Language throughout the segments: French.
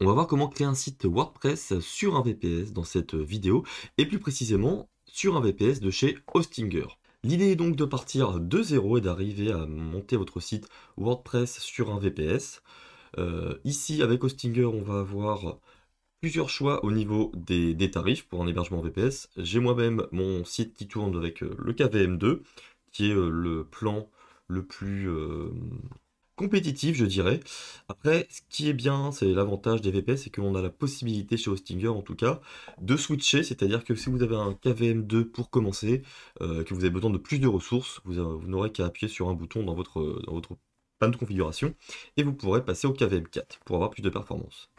On va voir comment créer un site WordPress sur un VPS dans cette vidéo, et plus précisément sur un VPS de chez Hostinger. L'idée est donc de partir de zéro et d'arriver à monter votre site WordPress sur un VPS. Ici, avec Hostinger, on va avoir plusieurs choix au niveau des tarifs pour un hébergement VPS. J'ai moi-même mon site qui tourne avec le KVM2, qui est le plan le plus compétitif, je dirais. Après, ce qui est bien, c'est l'avantage des VPS, c'est qu'on a la possibilité chez Hostinger, en tout cas, de switcher, c'est-à-dire que si vous avez un KVM2 pour commencer, que vous avez besoin de plus de ressources, vous n'aurez qu'à appuyer sur un bouton dans votre panne de configuration, et vous pourrez passer au KVM4 pour avoir plus de performance.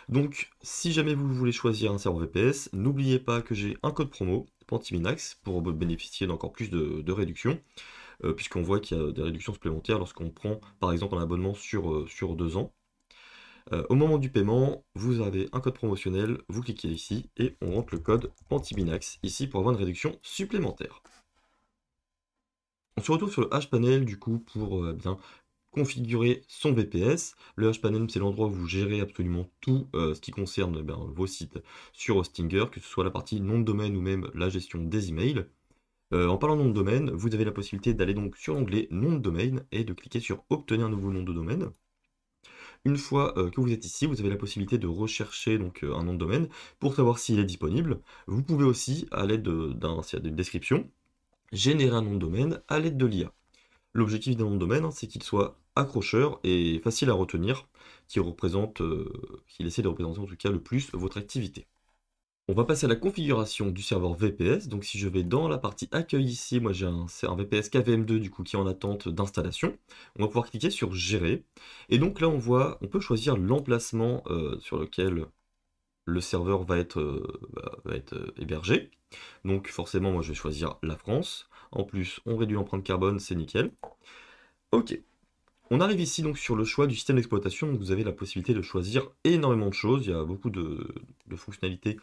Donc, si jamais vous voulez choisir un serveur VPS, n'oubliez pas que j'ai un code promo, Pantiminax, pour bénéficier d'encore plus de réduction, puisqu'on voit qu'il y a des réductions supplémentaires lorsqu'on prend par exemple un abonnement sur 2 ans. Au moment du paiement, vous avez un code promotionnel, vous cliquez ici et on rentre le code Pantiminax ici pour avoir une réduction supplémentaire. On se retrouve sur le hPanel du coup pour bien configurer son VPS. Le hPanel, c'est l'endroit où vous gérez absolument tout ce qui concerne vos sites sur Hostinger, que ce soit la partie nom de domaine ou même la gestion des emails. En parlant de nom de domaine, vous avez la possibilité d'aller donc sur l'onglet nom de domaine et de cliquer sur obtenir un nouveau nom de domaine. Une fois que vous êtes ici, vous avez la possibilité de rechercher donc un nom de domaine pour savoir s'il est disponible. Vous pouvez aussi, à l'aide d'une description, générer un nom de domaine à l'aide de l'IA. L'objectif d'un nom de domaine, c'est qu'il soit accrocheur et facile à retenir, qu'il essaie de représenter en tout cas le plus votre activité. On va passer à la configuration du serveur VPS. Donc si je vais dans la partie accueil ici, moi j'ai un VPS KVM2 du coup qui est en attente d'installation. On va pouvoir cliquer sur gérer. Et donc là on peut choisir l'emplacement sur lequel le serveur va être hébergé. Donc forcément moi je vais choisir la France. En plus on réduit l'empreinte carbone, c'est nickel. Ok. On arrive ici donc sur le choix du système d'exploitation, donc vous avez la possibilité de choisir énormément de choses, il y a beaucoup de fonctionnalités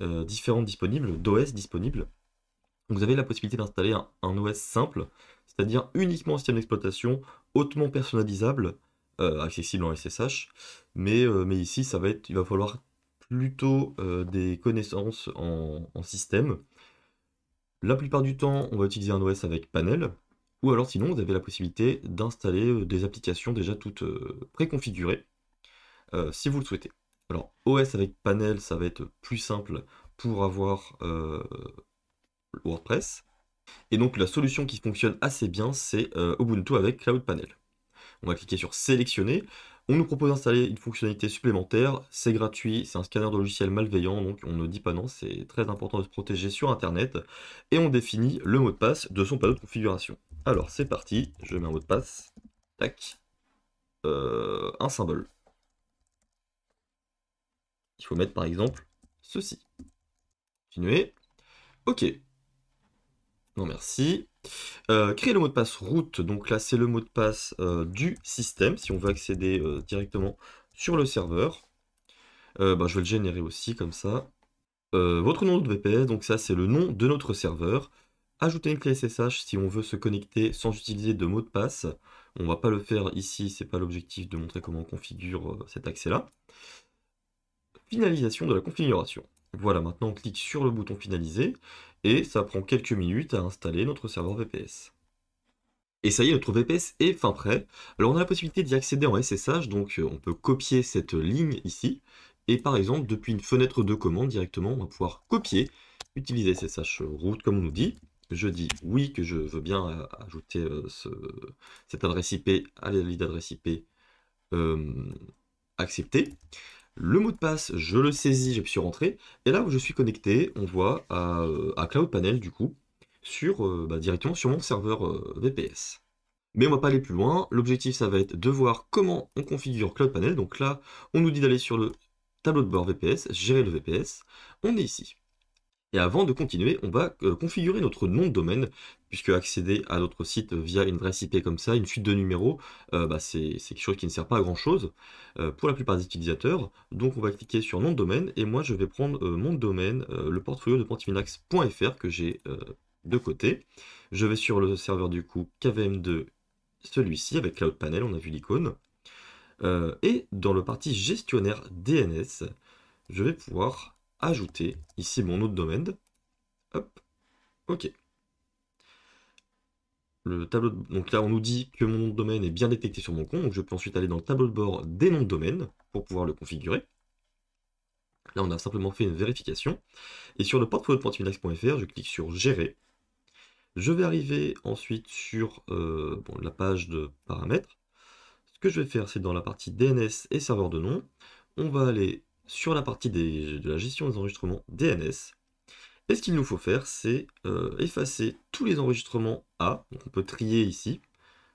différentes disponibles, d'OS disponibles. Vous avez la possibilité d'installer un OS simple, c'est-à-dire uniquement un système d'exploitation, hautement personnalisable, accessible en SSH, mais ici il va falloir plutôt des connaissances en système. La plupart du temps, on va utiliser un OS avec panel, ou alors sinon, vous avez la possibilité d'installer des applications déjà toutes préconfigurées, si vous le souhaitez. Alors, OS avec panel, ça va être plus simple pour avoir WordPress. Et donc, la solution qui fonctionne assez bien, c'est Ubuntu avec Cloud Panel. On va cliquer sur sélectionner. On nous propose d'installer une fonctionnalité supplémentaire, c'est gratuit, c'est un scanner de logiciels malveillant, donc on ne dit pas non, c'est très important de se protéger sur Internet. Et on définit le mot de passe de son panneau de configuration. Alors c'est parti, je mets un mot de passe, tac, un symbole. Il faut mettre par exemple ceci. Continuer, ok. Non merci. Créer le mot de passe route, donc là c'est le mot de passe du système, si on veut accéder directement sur le serveur. Je vais le générer aussi comme ça. Votre nom de VPS, donc ça c'est le nom de notre serveur. Ajouter une clé SSH si on veut se connecter sans utiliser de mot de passe. On va pas le faire ici, c'est pas l'objectif de montrer comment on configure cet accès-là. Finalisation de la configuration. Voilà, maintenant on clique sur le bouton finaliser et ça prend quelques minutes à installer notre serveur VPS. Et ça y est, notre VPS est fin prêt. Alors on a la possibilité d'y accéder en SSH, donc on peut copier cette ligne ici. Et par exemple, depuis une fenêtre de commande directement, on va pouvoir copier, utiliser SSH route comme on nous dit. Je dis oui que je veux bien ajouter cette adresse IP à la liste d'adresse IP accepté. Le mot de passe, je le saisis, j'appuie sur entrée. Et là où je suis connecté, on voit à Cloud Panel du coup, directement sur mon serveur VPS. Mais on va pas aller plus loin, l'objectif ça va être de voir comment on configure Cloud Panel. Donc là, on nous dit d'aller sur le tableau de bord VPS, gérer le VPS, on est ici. Et avant de continuer, on va configurer notre nom de domaine, puisque accéder à notre site via une adresse IP comme ça, une suite de numéros, c'est quelque chose qui ne sert pas à grand chose pour la plupart des utilisateurs. Donc on va cliquer sur nom de domaine, et moi je vais prendre mon domaine, le portfolio de pantiminax.fr que j'ai de côté. Je vais sur le serveur du coup KVM2, celui-ci avec Cloud Panel, on a vu l'icône. Et dans le partie gestionnaire DNS, je vais pouvoir ajouter ici mon nom de domaine. Hop, ok. Le tableau donc là, on nous dit que mon nom de domaine est bien détecté sur mon compte, donc je peux ensuite aller dans le tableau de bord des noms de domaine pour pouvoir le configurer. Là, on a simplement fait une vérification. Et sur le portfolio de Portminax.fr, je clique sur Gérer. Je vais arriver ensuite sur la page de paramètres. Ce que je vais faire, c'est dans la partie DNS et serveur de nom, on va aller sur la partie de la gestion des enregistrements DNS. Et ce qu'il nous faut faire, c'est effacer tous les enregistrements A. Donc on peut trier ici,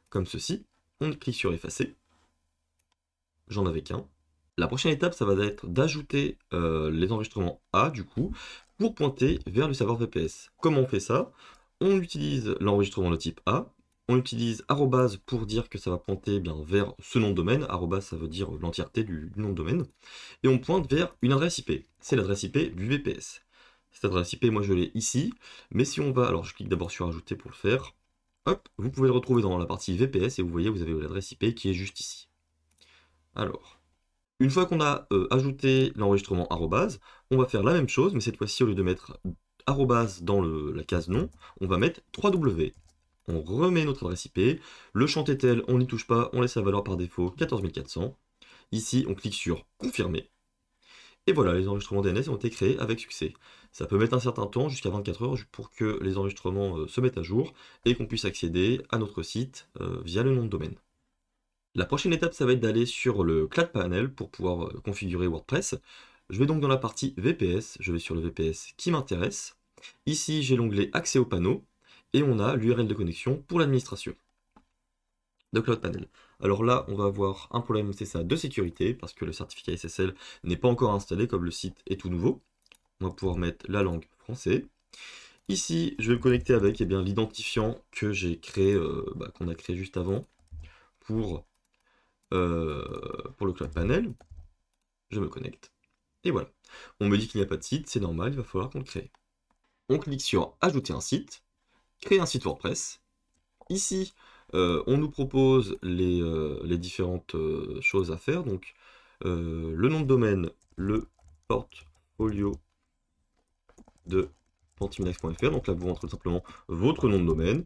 comme ceci. On clique sur effacer. J'en avais qu'un. La prochaine étape, ça va être d'ajouter les enregistrements A, du coup, pour pointer vers le serveur VPS. Comment on fait ça? On utilise l'enregistrement de type A. On utilise arrobase pour dire que ça va pointer bien vers ce nom de domaine. Arrobase, ça veut dire l'entièreté du nom de domaine. Et on pointe vers une adresse IP. C'est l'adresse IP du VPS. Cette adresse IP, moi je l'ai ici. Mais si on va, alors je clique d'abord sur ajouter pour le faire. Hop, vous pouvez le retrouver dans la partie VPS et vous voyez, vous avez l'adresse IP qui est juste ici. Alors, une fois qu'on a ajouté l'enregistrement arrobase, on va faire la même chose, mais cette fois-ci, au lieu de mettre arrobase dans la case nom, on va mettre 3W. On remet notre adresse IP, le champ TTL, on n'y touche pas, on laisse la valeur par défaut 14400. Ici, on clique sur confirmer. Et voilà, les enregistrements DNS ont été créés avec succès. Ça peut mettre un certain temps, jusqu'à 24 heures, pour que les enregistrements se mettent à jour et qu'on puisse accéder à notre site via le nom de domaine. La prochaine étape, ça va être d'aller sur le Cloud Panel pour pouvoir configurer WordPress. Je vais donc dans la partie VPS, je vais sur le VPS qui m'intéresse. Ici, j'ai l'onglet Accès au panneau et on a l'URL de connexion pour l'administration de Cloud Panel. Alors là, on va avoir un problème, c'est ça, de sécurité, parce que le certificat SSL n'est pas encore installé, comme le site est tout nouveau. On va pouvoir mettre la langue français. Ici, je vais me connecter avec l'identifiant que j'ai créé, qu'on a créé juste avant, pour le Cloud Panel. Je me connecte. Et voilà. On me dit qu'il n'y a pas de site, c'est normal, il va falloir qu'on le crée. On clique sur Ajouter un site, créer un site WordPress. Ici, on nous propose les différentes choses à faire. Donc, le nom de domaine, le portfolio de Portminax.fr. Donc là, vous rentrez tout simplement votre nom de domaine.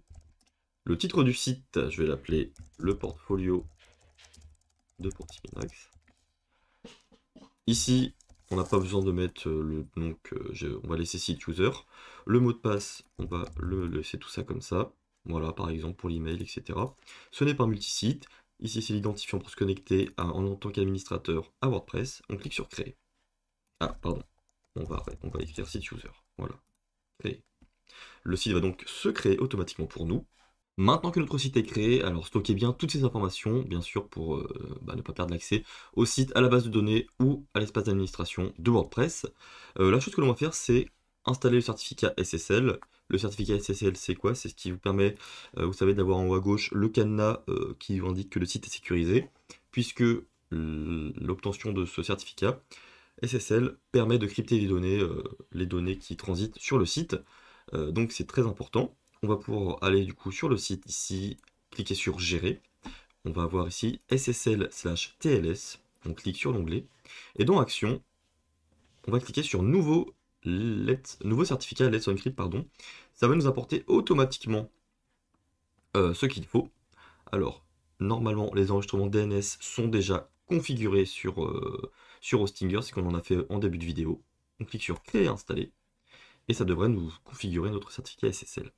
Le titre du site, je vais l'appeler le portfolio de Portminax. Ici, on n'a pas besoin de mettre on va laisser site user. Le mot de passe, on va le laisser tout ça comme ça. Voilà, par exemple pour l'email, etc. Ce n'est pas multisite. Ici, c'est l'identifiant pour se connecter en tant qu'administrateur à WordPress. On clique sur créer. Ah, pardon. On va écrire site user. Voilà. Créer. Le site va donc se créer automatiquement pour nous. Maintenant que notre site est créé, alors stockez bien toutes ces informations, bien sûr, pour ne pas perdre l'accès au site, à la base de données ou à l'espace d'administration de WordPress. La chose que l'on va faire, c'est installer le certificat SSL. Le certificat SSL, c'est quoi? C'est ce qui vous permet, vous savez, d'avoir en haut à gauche le cadenas qui vous indique que le site est sécurisé, puisque l'obtention de ce certificat SSL permet de crypter les données qui transitent sur le site. Donc c'est très important. On va pouvoir aller du coup sur le site ici, cliquer sur Gérer. On va avoir ici SSL/TLS. On clique sur l'onglet. Et dans Action, on va cliquer sur Nouveau certificat Let's Encrypt, pardon. Ça va nous apporter automatiquement ce qu'il faut. Alors, normalement, les enregistrements DNS sont déjà configurés sur Hostinger, c'est qu'on en a fait en début de vidéo. On clique sur Créer et Installer. Et ça devrait nous configurer notre certificat SSL.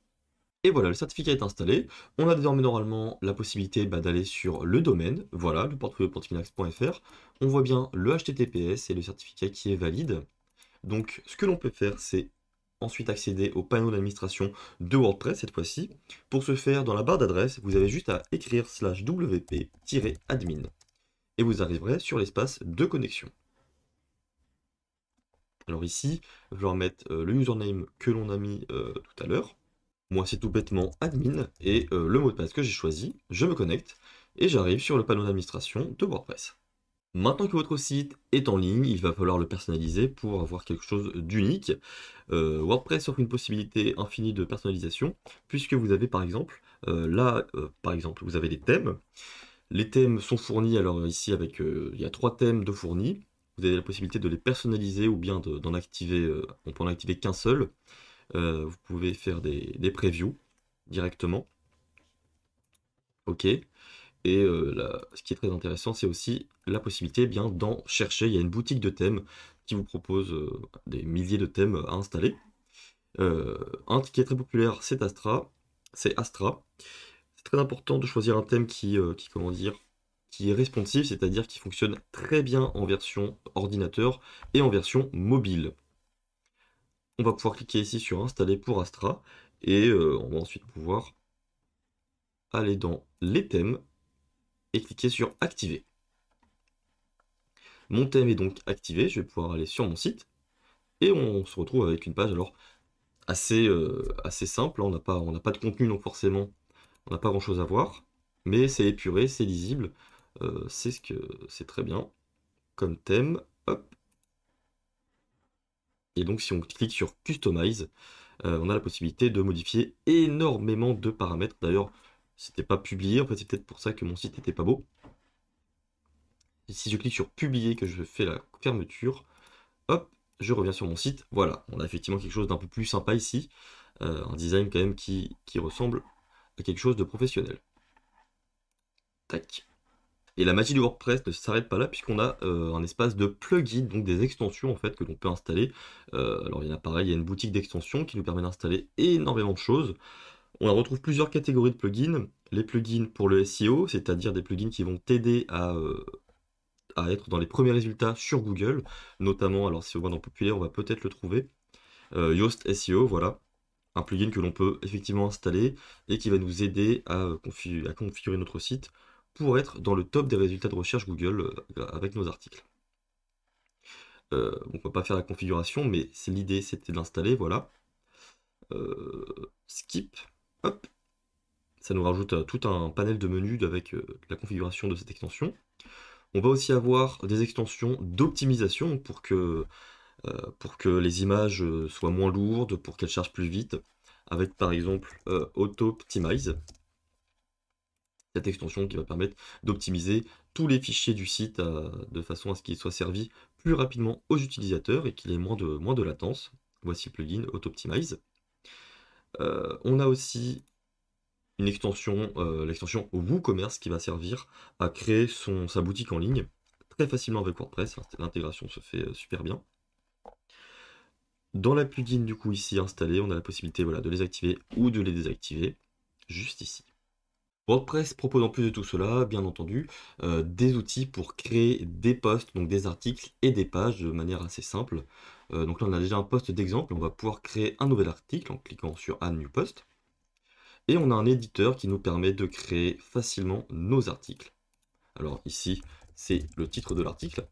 Et voilà, le certificat est installé. On a désormais normalement la possibilité d'aller sur le domaine, voilà, le portfolio portminax.fr. On voit bien le HTTPS et le certificat qui est valide. Donc ce que l'on peut faire, c'est ensuite accéder au panneau d'administration de WordPress cette fois-ci. Pour ce faire, dans la barre d'adresse, vous avez juste à écrire /wp-admin. Et vous arriverez sur l'espace de connexion. Alors ici, je vais remettre le username que l'on a mis tout à l'heure. Moi, c'est tout bêtement admin et le mot de passe que j'ai choisi, je me connecte et j'arrive sur le panneau d'administration de WordPress. Maintenant que votre site est en ligne, il va falloir le personnaliser pour avoir quelque chose d'unique. WordPress offre une possibilité infinie de personnalisation puisque vous avez par exemple, vous avez des thèmes. Les thèmes sont fournis, alors ici avec, il y a 3 thèmes de fournis. Vous avez la possibilité de les personnaliser ou bien d'en activer, on peut en activer qu'un seul. Vous pouvez faire des previews directement. OK. Et ce qui est très intéressant, c'est aussi la possibilité bien d'en chercher. Il y a une boutique de thèmes qui vous propose des milliers de thèmes à installer. Un qui est très populaire, c'est Astra. C'est Astra. C'est très important de choisir un thème comment dire, qui est responsive, c'est-à-dire qui fonctionne très bien en version ordinateur et en version mobile. On va pouvoir cliquer ici sur Installer pour Astra et on va ensuite pouvoir aller dans les thèmes et cliquer sur Activer. Mon thème est donc activé, je vais pouvoir aller sur mon site et on se retrouve avec une page alors assez simple, hein. On n'a pas de contenu donc forcément on n'a pas grand chose à voir, mais c'est épuré, c'est lisible, c'est très bien comme thème, hop. Et donc si on clique sur Customize, on a la possibilité de modifier énormément de paramètres. D'ailleurs, c'était pas publié, en fait c'est peut-être pour ça que mon site n'était pas beau. Et si je clique sur Publier, que je fais la fermeture, hop, je reviens sur mon site. Voilà, on a effectivement quelque chose d'un peu plus sympa ici. Un design quand même qui ressemble à quelque chose de professionnel. Tac. Et la magie du WordPress ne s'arrête pas là puisqu'on a un espace de plugins, donc des extensions en fait que l'on peut installer. Alors il y en a pareil, il y a une boutique d'extensions qui nous permet d'installer énormément de choses. On retrouve plusieurs catégories de plugins. Les plugins pour le SEO, c'est-à-dire des plugins qui vont t'aider à être dans les premiers résultats sur Google, notamment, alors si on va dans populaire, on va peut-être le trouver. Yoast SEO, voilà, un plugin que l'on peut effectivement installer et qui va nous aider à configurer notre site pour être dans le top des résultats de recherche Google avec nos articles. On ne peut pas faire la configuration, mais l'idée c'était de l'installer, voilà. Skip, hop, ça nous rajoute tout un panel de menus avec la configuration de cette extension. On va aussi avoir des extensions d'optimisation pour que les images soient moins lourdes, pour qu'elles chargent plus vite, avec par exemple Auto Optimize, cette extension qui va permettre d'optimiser tous les fichiers du site de façon à ce qu'ils soient servis plus rapidement aux utilisateurs et qu'il y ait moins de latence. Voici le plugin Auto Optimize. On a aussi une extension, l'extension WooCommerce qui va servir à créer sa boutique en ligne très facilement avec WordPress. L'intégration se fait super bien. Dans la plugin du coup ici installée, on a la possibilité voilà, de les activer ou de les désactiver, juste ici. WordPress propose en plus de tout cela, bien entendu, des outils pour créer des posts, donc des articles et des pages de manière assez simple. Donc là on a déjà un post d'exemple, on va pouvoir créer un nouvel article en cliquant sur Add New Post. Et on a un éditeur qui nous permet de créer facilement nos articles. Alors ici, c'est le titre de l'article.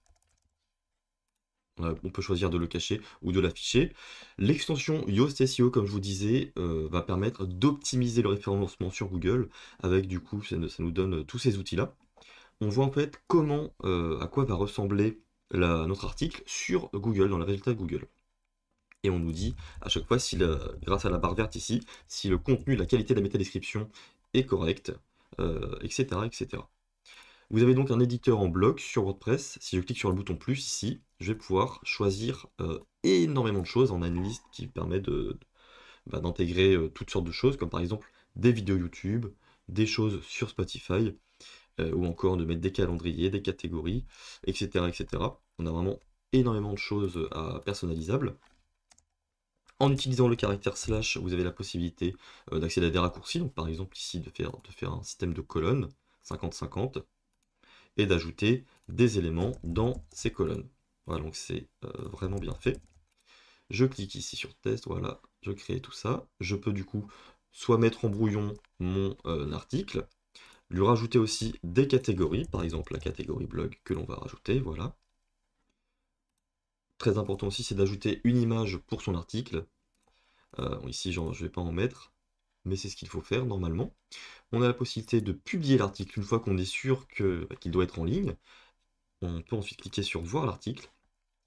On peut choisir de le cacher ou de l'afficher. L'extension Yoast SEO, comme je vous disais, va permettre d'optimiser le référencement sur Google. Avec du coup, ça nous donne tous ces outils-là. On voit en fait à quoi va ressembler notre article sur Google, dans les résultats de Google. Et on nous dit à chaque fois, grâce à la barre verte ici, si le contenu, la qualité de la métadescription est correcte, etc., etc. Vous avez donc un éditeur en bloc sur WordPress. Si je clique sur le bouton plus ici, je vais pouvoir choisir énormément de choses. On a une liste qui permet d'intégrer toutes sortes de choses, comme par exemple des vidéos YouTube, des choses sur Spotify, ou encore de mettre des calendriers, des catégories, etc., etc. On a vraiment énormément de choses personnalisables. En utilisant le caractère slash, vous avez la possibilité d'accéder à des raccourcis. Donc par exemple ici de faire un système de colonnes 50-50 et d'ajouter des éléments dans ces colonnes. Voilà, donc c'est vraiment bien fait. Je clique ici sur test, voilà, je crée tout ça. Je peux du coup soit mettre en brouillon mon article, lui rajouter aussi des catégories, par exemple la catégorie blog que l'on va rajouter, voilà. Très important aussi, c'est d'ajouter une image pour son article. Ici, je ne vais pas en mettre, mais c'est ce qu'il faut faire normalement. On a la possibilité de publier l'article une fois qu'on est sûr qu'il doit être en ligne. On peut ensuite cliquer sur voir l'article,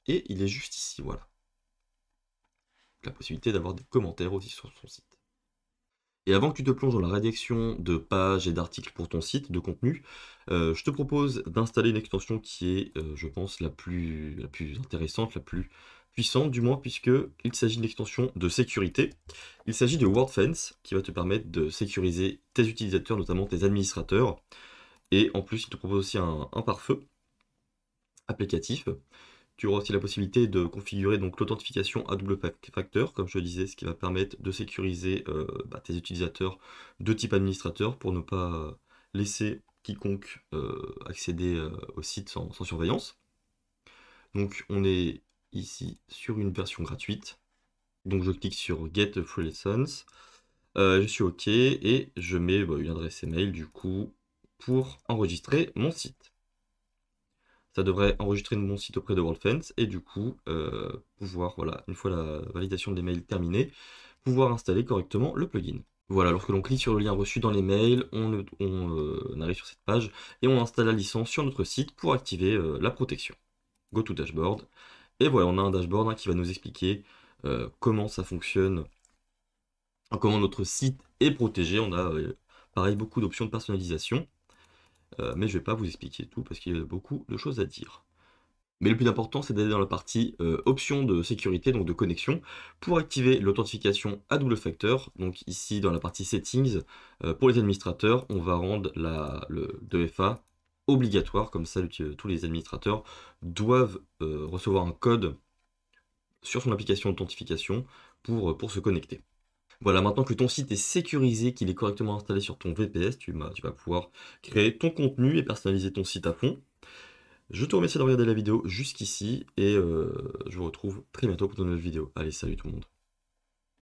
et il est juste ici, voilà. La possibilité d'avoir des commentaires aussi sur son site. Et avant que tu te plonges dans la rédaction de pages et d'articles pour ton site, de contenu, je te propose d'installer une extension qui est, je pense, la plus intéressante, la plus puissante du moins, puisqu'il s'agit d'une extension de sécurité. Il s'agit de WordFence, qui va te permettre de sécuriser tes utilisateurs, notamment tes administrateurs. Et en plus, il te propose aussi un pare-feu applicatif. Tu auras aussi la possibilité de configurer donc l'authentification à double facteur, comme je te disais, ce qui va permettre de sécuriser tes utilisateurs de type administrateur pour ne pas laisser quiconque accéder au site sans surveillance. Donc on est ici sur une version gratuite. Donc je clique sur Get Free Lessons. Je suis OK et je mets une adresse email du coup pour enregistrer mon site. Ça devrait enregistrer mon site auprès de WorldFence et du coup pouvoir, voilà, une fois la validation des mails terminée, pouvoir installer correctement le plugin. Voilà, lorsque l'on clique sur le lien reçu dans les mails, on arrive sur cette page et on installe la licence sur notre site pour activer la protection. Go to dashboard. Et voilà, on a un dashboard qui va nous expliquer comment ça fonctionne, comment notre site est protégé. On a pareil beaucoup d'options de personnalisation. Mais je ne vais pas vous expliquer tout parce qu'il y a beaucoup de choses à dire. Mais le plus important, c'est d'aller dans la partie options de sécurité, donc de connexion, pour activer l'authentification à double facteur. Donc ici, dans la partie settings, pour les administrateurs, on va rendre le 2FA obligatoire, comme ça tous les administrateurs doivent recevoir un code sur son application d'authentification pour se connecter. Voilà, maintenant que ton site est sécurisé, qu'il est correctement installé sur ton VPS, tu vas pouvoir créer ton contenu et personnaliser ton site à fond. Je te remercie de regarder la vidéo jusqu'ici et je vous retrouve très bientôt pour une nouvelle vidéo. Allez, salut tout le monde.